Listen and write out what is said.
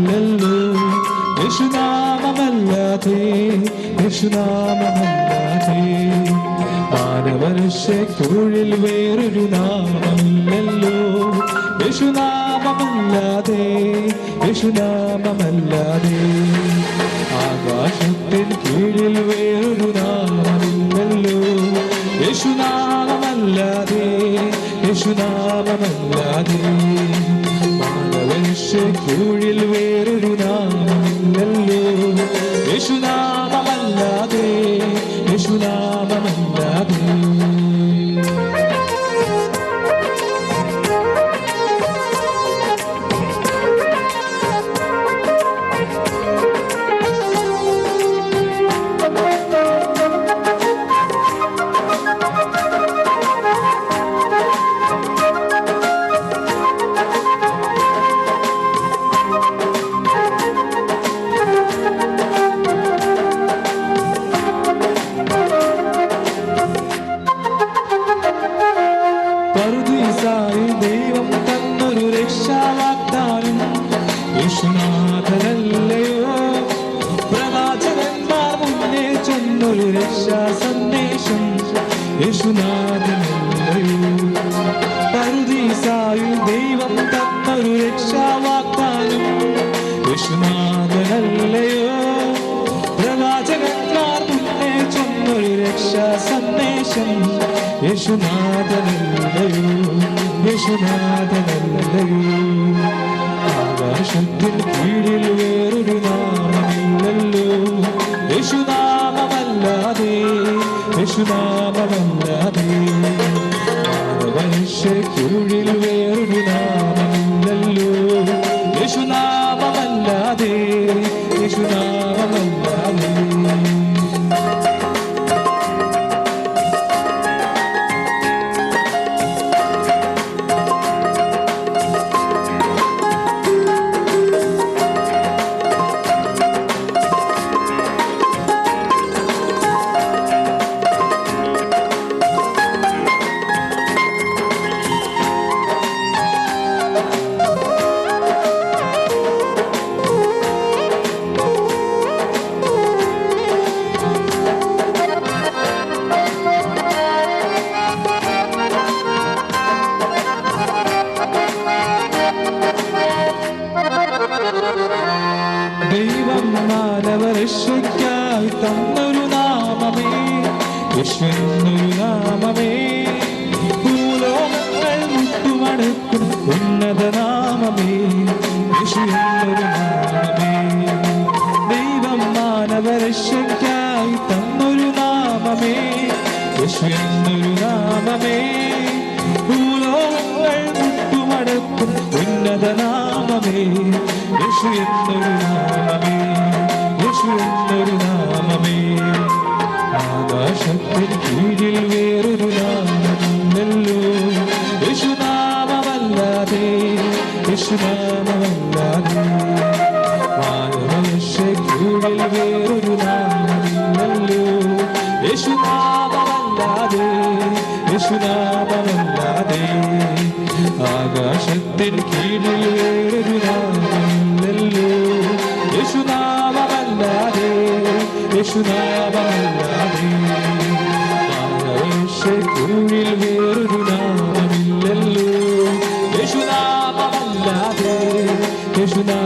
നാമമില്ലല്ലോ, യേശുനാമമല്ലാതെ, യേശുനാമമല്ലാതെ. മാനവരക്ഷയ്ക്കുള്ളിൽ വേറൊരു നാമമില്ലല്ലോ, യേശുനാമമല്ലാതെ, യേശുനാമമല്ലാതെ. ആകാശത്തിൻ കീഴിൽ വേറൊരു നാമമില്ലല്ലോ, യേശുനാമമല്ലാതെ, യേശുനാമമല്ലാതെ. മാനവരക്ഷയ്ക്കുള്ളിൽ വേറൊരു നാമമില്ലല്ലോ, യേശുനാമമല്ലാതെ, യേശുനാമമല്ലാതെ. ദൈവം തന്നൊരു രക്ഷാവാഗ്ദാനം യേശുനാഥനല്ലയോ, പ്രവാചകന്മാർ മുന്നേ ചൊന്നൊരു രക്ഷാ സന്ദേശം യേശുനാഥനല്ലയോ. പറുദീസായിൽ ദൈവം തന്നൊരു രക്ഷാവാഗ്ദാനം യേശുനാഥനല്ലയോ, പ്രവാചകന്മാർ മുന്നേ ചൊന്നൊരു രക്ഷാ സന്ദേശം യേശുനാഥനല്ലയോ, യേശുനാഥനല്ലയോ. ആകാശത്തിൽ കീഴിൽ വേറൊരു നാമമില്ലല്ലോ, യേശുനാമമല്ലാതെ, യേശുനാമമല്ലാതെ. മാനവരക്ഷയ്ക്കുള്ളിൽ വേറൊരു നാമമില്ലല്ലോ, യേശുനാമമല്ലാതെ, യേശുനാമമല്ലാതെ. ദൈവം മാനവരക്ഷയ്ക്കായി തന്നൊരു നാമമേ, യേശുവെന്നൊരു നാമമേ. ഭൂലോകങ്ങൾ മുട്ടുമടക്കും ഉന്നത നാമമേ, യേശുവെന്നൊരു നാമമേ. ദൈവം മാനവരക്ഷയ്ക്കായി തന്നൊരു നാമമേ, യേശുവെന്നൊരു നാമമേ. ഭൂലോകങ്ങൾ മുട്ടുമടക്കും ഉന്നത നാമമേ, യേശു എന്നൊരു നാമമേ, യേശു എന്നൊരു നാമമേ. ആകാശത്തിൻ കീഴിൽ വേറൊരു നാമമില്ലല്ലോ, യേശുനാമമല്ലാതെ, യേശുനാമമല്ലാതെ. മാനവരക്ഷയ്ക്കുള്ളിൽ വേറൊരു നാമമില്ലല്ലോ, യേശുനാമമല്ലാതെ, യേശുനാമമല്ലാതെ. ആകാശത്തിൻ കീഴിൽ വേറൊരു നാമമില്ലല്ലോ, യേശുനാമമല്ലാതെ, യേശുനാമമല്ലാതെ. മാനവരക്ഷയ്ക്കുള്ളിൽ വേറൊരു നാമമില്ലല്ലോ, യേശുനാമമല്ലാതെ, യേശുനാമമല്ലാതെ.